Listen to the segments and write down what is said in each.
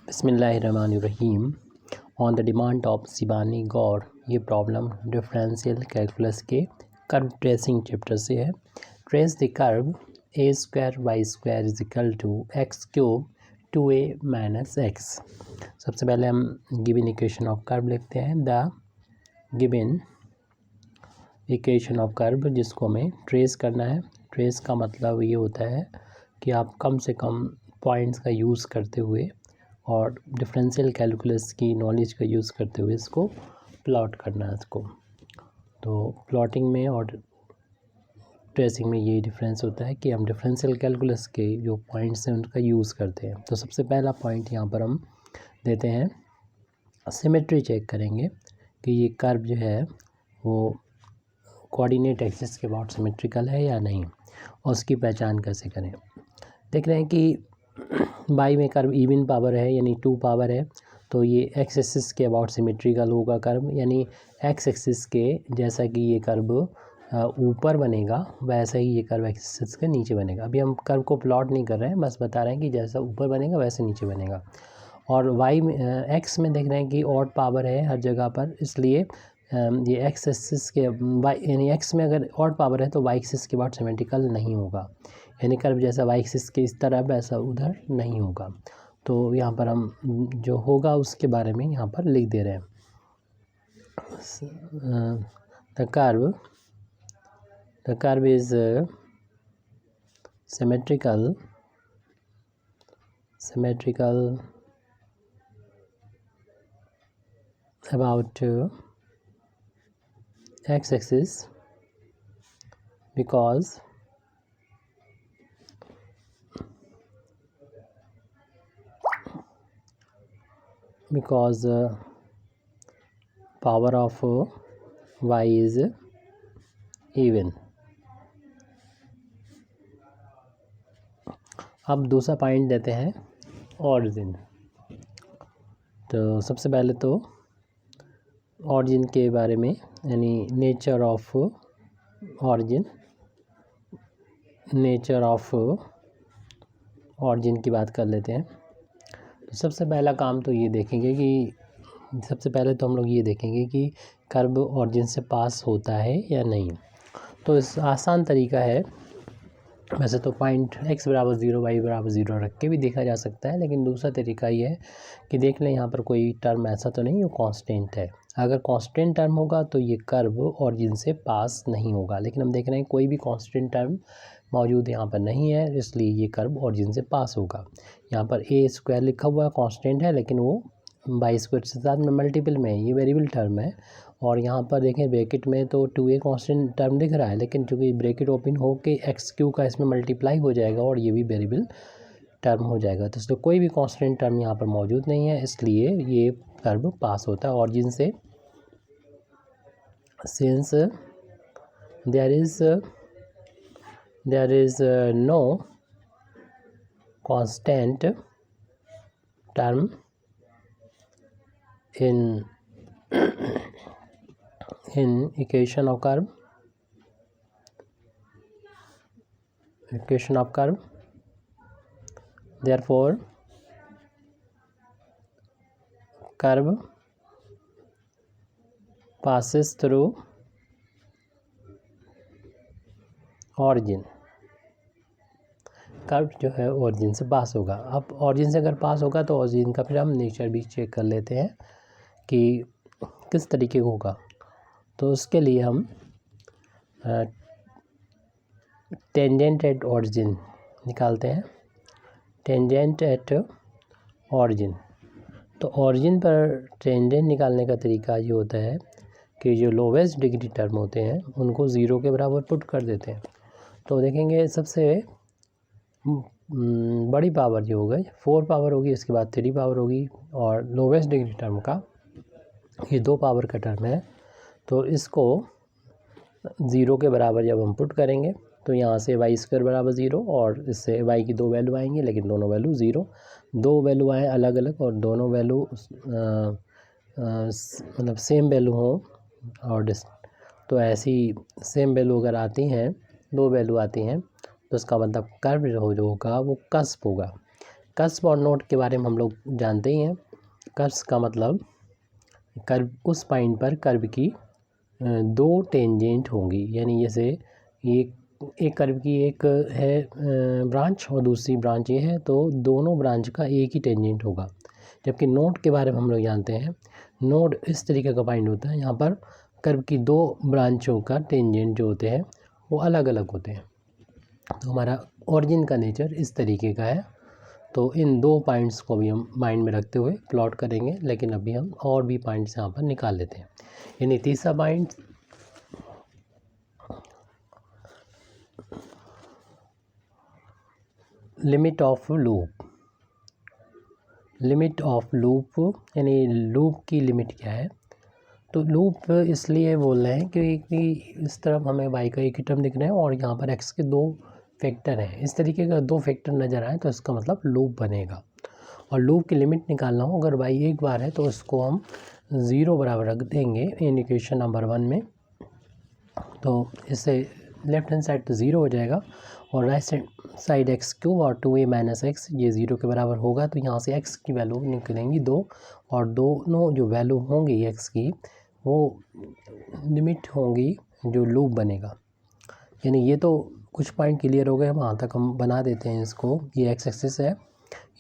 बिस्मिल्लाहिर्रहमानिर्रहीम। On the demand of Shibani Gaur, ये problem differential calculus के कर्व ट्रेसिंग चैप्टर से है। Trace the curve a square y square is equal to x cube 2a minus x. सबसे पहले हम given equation of curve लिखते हैं। The given equation of curve, जिसको हमें ट्रेस करना है। ट्रेस का मतलब ये होता है कि आप कम से कम पॉइंट्स का यूज़ करते हुए और डिफरेंशियल कैलकुलस की नॉलेज का यूज़ करते हुए इसको प्लॉट करना है इसको। तो प्लॉटिंग में और ट्रेसिंग में ये डिफरेंस होता है कि हम डिफरेंशियल कैलकुलस के जो पॉइंट्स हैं उनका यूज़ करते हैं। तो सबसे पहला पॉइंट यहाँ पर हम देते हैं, सिमेट्री चेक करेंगे कि ये कर्व जो है वो कोऑर्डिनेट एक्सिस के अबाउट सिमेट्रिकल है या नहीं, और उसकी पहचान कैसे करें। देख रहे हैं कि बाई में कर्व इवन पावर है, यानी 2 पावर है, तो ये एक्स एक्सिस के अबाउट सिमेट्रिकल होगा कर्व, यानी एक्स एक्सिस के जैसा कि ये कर्व ऊपर बनेगा वैसा ही ये कर्व एक्स एक्सिस के नीचे बनेगा। अभी हम कर्व को प्लॉट नहीं कर रहे हैं, बस बता रहे हैं कि जैसा ऊपर बनेगा वैसे नीचे बनेगा। और वाई में एक्स में देख रहे हैं कि ऑड पावर है हर जगह पर, इसलिए ये एक्स एक्सिस के वाई, यानी एक्स में अगर ऑड पावर है तो वाई एक्सिस के अबाउट सिमेट्रिकल नहीं होगा, यानी कर्व जैसा वाई एक्सिस के इस तरह वैसा उधर नहीं होगा। तो यहाँ पर हम जो होगा उसके बारे में यहाँ पर लिख दे रहे हैं। The curve is symmetrical about x-axis because power of y is even। अब दूसरा पॉइंट देते हैं ऑरिजिन। तो सबसे पहले तो ऑरिजिन के बारे में, यानी नेचर ऑफ ऑरिजिन की बात कर लेते हैं। तो सबसे पहला काम तो ये देखेंगे कि सबसे पहले तो हम लोग ये देखेंगे कि कर्व ऑरिजिन से पास होता है या नहीं। तो इस आसान तरीका है, वैसे तो पॉइंट x बराबर 0 y बराबर 0 रख के भी देखा जा सकता है, लेकिन दूसरा तरीका ये है कि देख लें यहाँ पर कोई टर्म ऐसा तो नहीं, वो कांस्टेंट है। अगर कांस्टेंट टर्म होगा तो ये कर्व ऑरिजिन से पास नहीं होगा, लेकिन हम देख रहे हैं कोई भी कांस्टेंट टर्म मौजूद यहाँ पर नहीं है, इसलिए ये कर्व ऑरिजिन से पास होगा। यहाँ पर ए स्क्वायर लिखा हुआ है, कांस्टेंट है, लेकिन वो बाई स्क्वायर के साथ में मल्टीपल में है, ये वेरिएबल टर्म है। और यहाँ पर देखें ब्रैकेट में तो 2a कांस्टेंट टर्म दिख रहा है, लेकिन चूँकि ब्रैकेट ओपन हो के एक्स क्यू का इसमें मल्टीप्लाई हो जाएगा और ये भी वेरिएबल टर्म हो जाएगा। तो इसलिए कोई भी कांस्टेंट टर्म यहाँ पर मौजूद नहीं है, इसलिए ये कर्व पास होता है ऑरिजिन से। Since there is no constant term in equation of curve, therefore curve passes through origin। Curve जो है ऑरिजिन से पास होगा। अब ऑरिजिन से अगर पास होगा तो ऑरिजिन का फिर हम नेचर भी चेक कर लेते हैं कि किस तरीके का होगा। तो उसके लिए हम टेंजेंट एट ऑरिजिन निकालते हैं। टेंजेंट एट ऑरिजिन, तो ऑरिजिन पर टेंजेंट निकालने का तरीका ये होता है कि जो लोवेस्ट डिग्री टर्म होते हैं उनको 0 के बराबर पुट कर देते हैं। तो देखेंगे सबसे बड़ी पावर जो हो गई 4 पावर होगी, इसके बाद 3 पावर होगी, और लोवेस्ट डिग्री टर्म का ये 2 पावर का टर्म है। तो इसको 0 के बराबर जब हम पुट करेंगे तो यहाँ से वाई स्क्वायर बराबर 0 और इससे वाई की 2 वैल्यू आएंगी, लेकिन दोनों वैल्यू 0, 2 वैल्यू आए अलग अलग और दोनों वैल्यू मतलब सेम वैल्यू हो और तो ऐसी सेम वैल्यू अगर आती हैं, 2 वैल्यू आती हैं, तो इसका मतलब कर्व जो होगा वो कस्प होगा। कस्प और नोड के बारे में हम लोग जानते ही हैं। कस्प का मतलब कर्व, उस पॉइंट पर कर्व की दो टेंजेंट होंगी, यानी जैसे एक कर्व की एक है ब्रांच और दूसरी ब्रांच ये है, तो दोनों ब्रांच का एक ही टेंजेंट होगा। जबकि नोड के बारे में हम लोग जानते हैं, नोड इस तरीके का पॉइंट होता है, यहाँ पर कर्व की दो ब्रांचों का टेंजेंट जो होते हैं वो अलग अलग होते हैं। तो हमारा ओरिजिन का नेचर इस तरीके का है। तो इन दो पॉइंट्स को भी हम माइंड में रखते हुए प्लॉट करेंगे, लेकिन अभी हम और भी पॉइंट्स यहाँ पर निकाल लेते हैं। यानी तीसरा point, limit of loop. Limit of loop यानी लूप की लिमिट क्या है। तो लूप इसलिए बोल रहे हैं क्योंकि इस तरफ हमें y का एक ही टर्म दिख रहा है और यहाँ पर x के दो फैक्टर हैं। इस तरीके का दो फैक्टर नज़र आए तो इसका मतलब लूप बनेगा। और लूप की लिमिट निकालना हो, अगर y एक बार है तो उसको हम 0 बराबर रख देंगे इन इक्वेशन नंबर 1 में। तो इससे लेफ्ट हैंड साइड तो 0 हो जाएगा और राइट साइड एक्स क्यूब और 2a माइनस एक्स ये 0 के बराबर होगा। तो यहाँ से x की वैल्यू निकलेंगी 2 और दोनों जो वैल्यू होंगी x की वो लिमिट होंगी जो लूप बनेगा। यानी ये तो कुछ पॉइंट क्लियर हो गए, वहाँ तक हम बना देते हैं इसको। ये x एक्सिस है,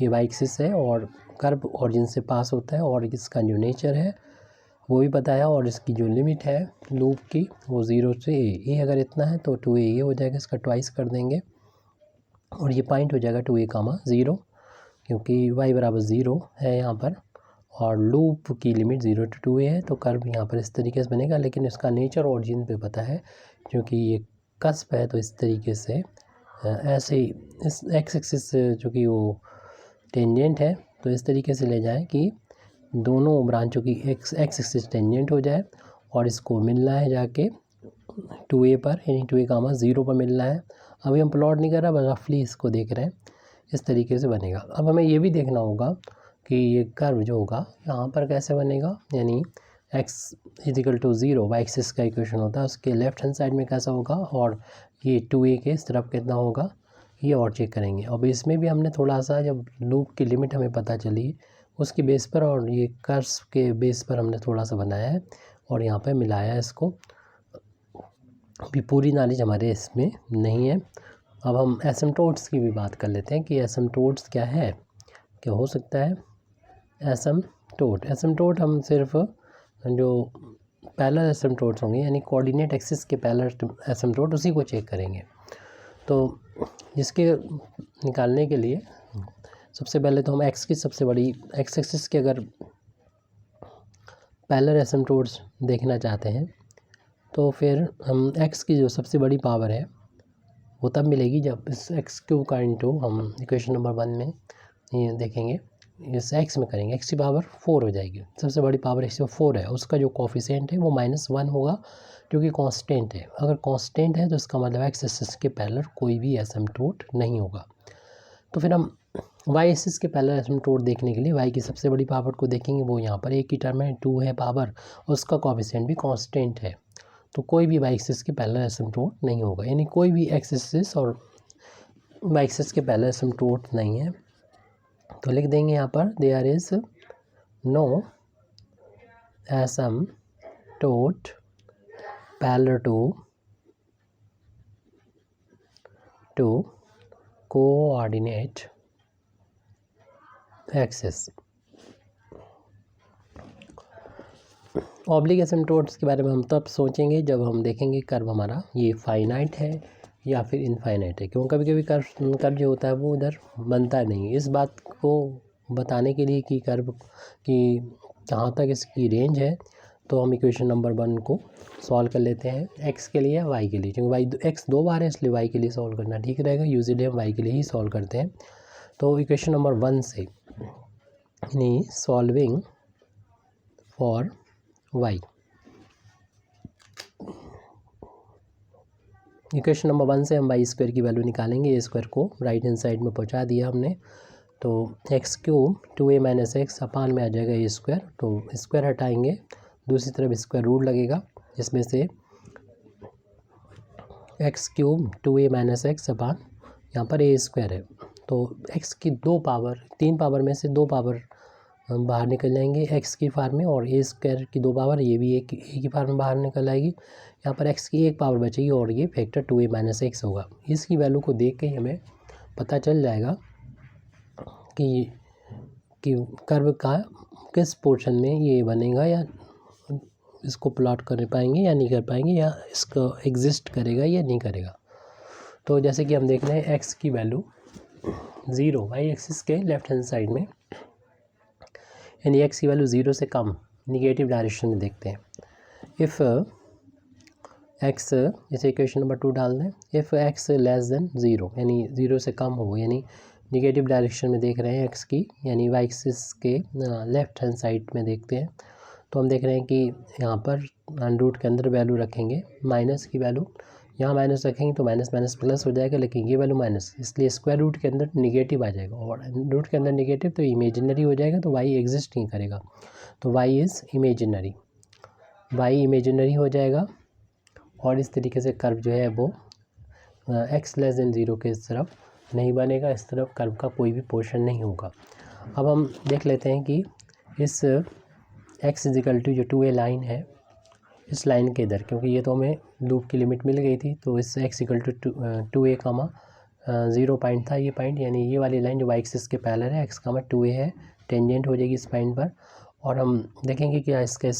ये y एक्सिस है और कर्व ऑरिजिन से पास होता है और इसका जो नेचर है वो भी बताया और इसकी जो लिमिट है लूप की वो 0 से a अगर इतना है तो 2a ये हो जाएगा, इसका ट्वाइस कर देंगे और ये पॉइंट हो जाएगा 2a, 0 क्योंकि y बराबर 0 है यहाँ पर और लूप की लिमिट 0 to 2a है। तो कर्व यहाँ पर इस तरीके से बनेगा, लेकिन इसका नेचर ऑरिजिन पे पता है क्योंकि ये कस्प है। तो इस तरीके से ऐसे ही इस x एक्सिस जो कि वो टेंजेंट है तो इस तरीके से ले जाएं कि दोनों ब्रांचों की x एक्सिस टेंजेंट हो जाए और इसको मिलना है जाके 2a पर, यानी 2a, 0 पर मिलना है। अभी हम प्लॉट नहीं कर रहे, बस रफली इसको देख रहे हैं। इस तरीके से बनेगा। अब हमें ये भी देखना होगा कि ये कर्व जो होगा यहाँ पर कैसे बनेगा, यानी x is equal to 0 Y axis का इक्वेशन होता है, उसके लेफ्ट हैंड साइड में कैसा होगा और ये 2a के इस तरफ कितना होगा ये और चेक करेंगे। अब इसमें भी हमने थोड़ा सा, जब लूप की लिमिट हमें पता चली उसके बेस पर और ये कर्व्स के बेस पर हमने थोड़ा सा बनाया है और यहाँ पे मिलाया है इसको। अभी पूरी नॉलेज हमारे इसमें नहीं है। अब हम एसिम्प्टोट्स की भी बात कर लेते हैं कि एसिम्प्टोट्स क्या है, क्या हो सकता है एसिम्प्टोट। एसिम्प्टोट हम सिर्फ जो पैरेलल एसिम्प्टोट्स होंगे यानी कोऑर्डिनेट एक्सिस के पैरेलल एसिम्प्टोट उसी को चेक करेंगे। तो जिसके निकालने के लिए सबसे पहले तो हम x की सबसे बड़ी x एक्सिस के अगर पैरेलल एसिम्प्टोट्स देखना चाहते हैं तो फिर हम x की जो सबसे बड़ी पावर है वो तब मिलेगी जब इस x क्यूब का इंटू हम इक्वेशन नंबर 1 में ये देखेंगे, इस x में करेंगे x की पावर 4 हो जाएगी। सबसे बड़ी पावर x 4 है, उसका जो कोफिशिएंट है वो -1 होगा क्योंकि कांस्टेंट है। अगर कांस्टेंट है तो इसका मतलब x एक्सिस के पैरेलल कोई भी एसिम्प्टोट नहीं होगा। तो फिर हम y एक्सिस के पैरेलल एसिम्प्टोट देखने के लिए y की सबसे बड़ी पावर को देखेंगे, वो यहाँ पर एक ही टर्म है 2 है पावर और उसका कोफिशिएंट भी कांस्टेंट है। तो कोई भी y एक्सिस के पैरेलल एसिम्प्टोट नहीं होगा, यानी कोई भी x एक्सिस और y एक्सिस के पैरेलल एसिम्प्टोट नहीं है। तो लिख देंगे यहाँ पर there is no asymptote parallel to coordinate axis. Oblique asymptotes के बारे में हम तब सोचेंगे जब हम देखेंगे कर्व हमारा ये फाइनाइट है या फिर इनफाइनाइट है। क्यों कभी कभी कर्व जो होता है वो उधर बनता नहीं। इस बात को बताने के लिए कि कर्व की कहाँ तक इसकी रेंज है तो हम इक्वेशन नंबर 1 को सॉल्व कर लेते हैं x के लिए y के लिए, क्योंकि x 2 बार है इसलिए y के लिए सॉल्व करना ठीक रहेगा। यूजुअली हम y के लिए ही सॉल्व करते हैं। तो इक्वेशन नंबर 1 से यानी solving for y, equation number 1 से हम वाई स्क्वायर की वैल्यू निकालेंगे। ए स्क्वायर को राइट हैंड साइड में पहुंचा दिया हमने, तो x cube 2a minus x upon में आ जाएगा ए स्क्वायर। तो स्क्वायर हटाएंगे, दूसरी तरफ स्क्वायर रूट लगेगा, जिसमें से x cube 2a minus x upon यहाँ पर ए स्क्वायर है तो x की 3 पावर में से 2 पावर बाहर निकल जाएंगे x की फॉर्म में, और a² की 2 पावर ये भी a की फॉर्म में बाहर निकल आएगी। यहाँ पर x की 1 पावर बचेगी और ये फैक्टर 2a - x होगा। इसकी वैल्यू को देख के हमें पता चल जाएगा कि कर्व का किस पोर्शन में ये बनेगा, या इसको प्लॉट कर पाएंगे या नहीं कर पाएंगे, या इसको एग्जिस्ट करेगा या नहीं करेगा। तो जैसे कि हम देख रहे हैं x की वैल्यू 0 वाई एक्सिस के लेफ्ट हैंड साइड में, यानी x की वैल्यू 0 से कम निगेटिव डायरेक्शन में देखते हैं। इफ़ x, जैसे इक्वेशन नंबर 2 डाल दें, इफ़ x लेस देन 0 यानी 0 से कम हो, यानी निगेटिव डायरेक्शन में देख रहे हैं x की, यानी वाई एक्सिस के लेफ्ट हैंड साइड में देखते हैं। तो हम देख रहे हैं कि यहाँ पर रूट के अंदर वैल्यू रखेंगे माइनस की वैल्यू, यहाँ माइनस रखेंगे तो माइनस माइनस प्लस हो जाएगा, लेकिन ये वैल्यू माइनस, इसलिए स्क्वायर रूट के अंदर निगेटिव आ जाएगा, और रूट के अंदर निगेटिव तो इमेजिनरी हो जाएगा, तो y एग्जिस्ट नहीं करेगा, तो y is imaginary, y imaginary हो जाएगा। और इस तरीके से कर्व जो है वो x लेस देन 0 के इस तरफ नहीं बनेगा, इस तरफ कर्व का कोई भी पोर्शन नहीं होगा। अब हम देख लेते हैं कि इस x इजिकल टू जो 2a लाइन है, इस लाइन के इधर, क्योंकि ये तो हमें लूप की लिमिट मिल गई थी, तो इस x equal to 2a 0 point था ये पॉइंट, यानी ये वाली लाइन जो y एक्सिस के पैरेलल है, x 2a है, टेंजेंट हो जाएगी इस पॉइंट पर। और हम देखेंगे कि इसके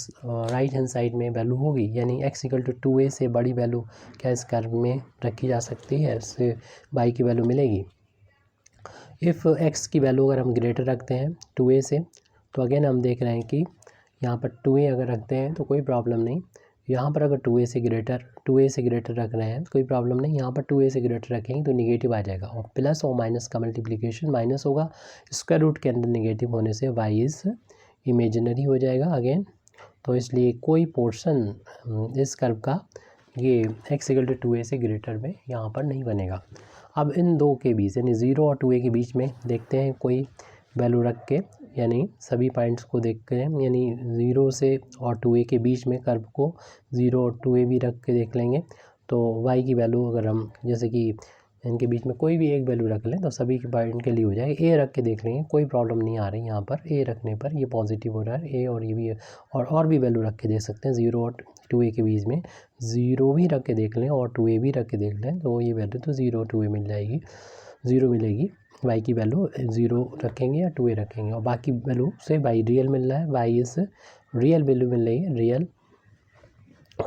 राइट हैंड साइड में वैल्यू होगी, यानी x इक्वल टू 2a से बड़ी वैल्यू क्या इस कर्व में रखी जा सकती है, इससे y की वैल्यू मिलेगी। इफ़ x की वैल्यू अगर हम ग्रेटर रखते हैं 2a से, तो अगेन हम देख रहे हैं कि यहाँ पर 2a अगर रखते हैं तो कोई प्रॉब्लम नहीं, यहाँ पर अगर 2a से ग्रेटर रख रहे हैं तो कोई प्रॉब्लम नहीं, यहाँ पर 2a से ग्रेटर रखेंगे तो निगेटिव आ जाएगा, और प्लस और माइनस का मल्टीप्लिकेशन माइनस होगा, स्क्वायर रूट के अंदर निगेटिव होने से y इज़ इमेजिनरी हो जाएगा अगेन। तो इसलिए कोई पोर्शन इस कर्व का ये x इक्वल टू 2a से ग्रेटर में यहाँ पर नहीं बनेगा। अब इन दो के बीच, यानी 0 और 2a के बीच में देखते हैं कोई वैल्यू रख के, यानी सभी पॉइंट्स को देखते हैं, यानी 0 से और 2a के बीच में कर्व को 0 और 2a भी रख के देख लेंगे। तो y की वैल्यू अगर हम जैसे कि इनके बीच में कोई भी एक वैल्यू रख लें तो सभी के पॉइंट के लिए हो जाएगा, a रख के देख लेंगे, कोई प्रॉब्लम नहीं आ रही यहाँ पर, a रखने पर ये पॉजिटिव हो रहा है a, और ये भी, और भी वैल्यू रख के देख सकते हैं 0 और 2a के बीच में, 0 भी रख के देख लें और 2a भी रख के देख लें, तो ये वैल्यू तो 0 2a मिल जाएगी, 0 मिलेगी, y की वैल्यू 0 रखेंगे या 2a रखेंगे, और बाकी वैल्यू से y रियल मिल रहा है, y इस रियल वैल्यू मिल रही है, रियल।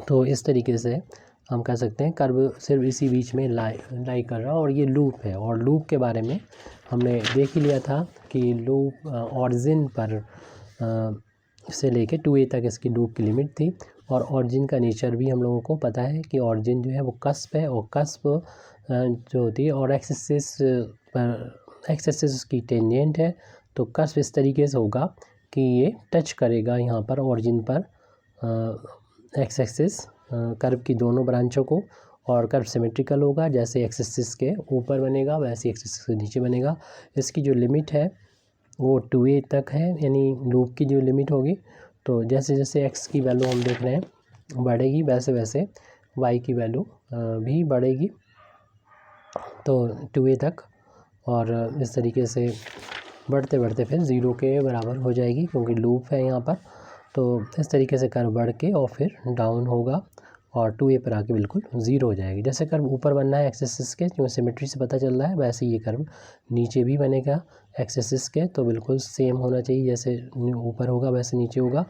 तो इस तरीके से हम कह सकते हैं कर्व सिर्फ इसी बीच में लाई कर रहा है, और ये लूप है। और लूप के बारे में हमने देख ही लिया था कि लूप ऑरिजिन पर से लेके 2a तक इसकी लूप की लिमिट थी, और ऑरिजिन का नेचर भी हम लोगों को पता है कि ऑरिजिन जो है वो कस्प है, और कस्प जो होती है और एक्स एक्सिस उसकी टेंजेंट है, तो कस्प इस तरीके से होगा कि ये टच करेगा यहाँ पर ऑरिजिन पर एक्स एक्सिस कर्व की दोनों ब्रांचों को, और कर्व सिमेट्रिकल होगा, जैसे एक्स एक्सिस के ऊपर बनेगा वैसे एक्स एक्सिस के नीचे बनेगा। इसकी जो लिमिट है वो 2a तक है, यानी लूप की जो लिमिट होगी, तो जैसे जैसे x की वैल्यू हम देख रहे हैं बढ़ेगी, वैसे वैसे y की वैल्यू भी बढ़ेगी, तो 2a तक, और इस तरीके से बढ़ते बढ़ते फिर 0 के बराबर हो जाएगी, क्योंकि लूप है यहाँ पर। तो इस तरीके से कर्व बढ़ के और फिर डाउन होगा, और 2a पर आके बिल्कुल 0 हो जाएगी। जैसे कर्व ऊपर बनना है एक्स एक्सिस के, क्योंकि सिमेट्री से पता चल रहा है, वैसे ये कर्व नीचे भी बनेगा एक्स एक्सिस के, तो बिल्कुल सेम होना चाहिए, जैसे ऊपर होगा वैसे नीचे होगा।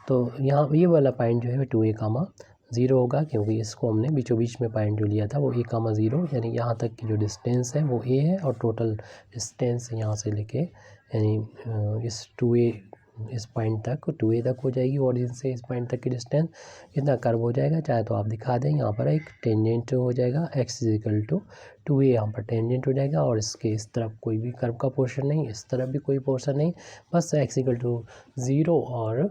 तो यहाँ ये वाला पॉइंट जो है 2a 0 होगा, क्योंकि इसको हमने बीचों बीच में पॉइंट जो लिया था वो a 0, यानी यहाँ तक की जो डिस्टेंस है वो a है, और टोटल डिस्टेंस यहाँ से लेके यानी इस 2a इस पॉइंट तक 2a तक हो जाएगी, और इनसे इस पॉइंट तक की डिस्टेंस इतना कर्व हो जाएगा। चाहे तो आप दिखा दें, यहाँ पर एक टेंजेंट हो जाएगा x इक्वल टू 2a, यहाँ पर टेंजेंट हो जाएगा, और इसके इस तरफ कोई भी कर्व का पोर्शन नहीं, इस तरफ भी कोई पोर्शन नहीं, बस x इक्वल टू 0 और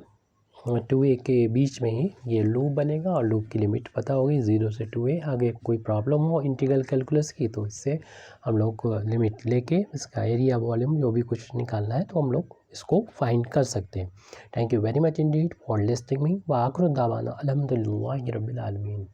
2a के बीच में ही ये लूप बनेगा, और लूप की लिमिट पता होगी 0 से 2a। आगे कोई प्रॉब्लम हो इंटीग्रल कैलकुलस की, तो इससे हम लोग को लिमिट लेके इसका एरिया वॉल्यूम जो भी कुछ निकालना है तो हम लोग इसको फाइंड कर सकते हैं। Thank you very much indeed for listening me, व आखिर दावाना अल्हम्दुलिल्लाहि रब्बिल आलमीन।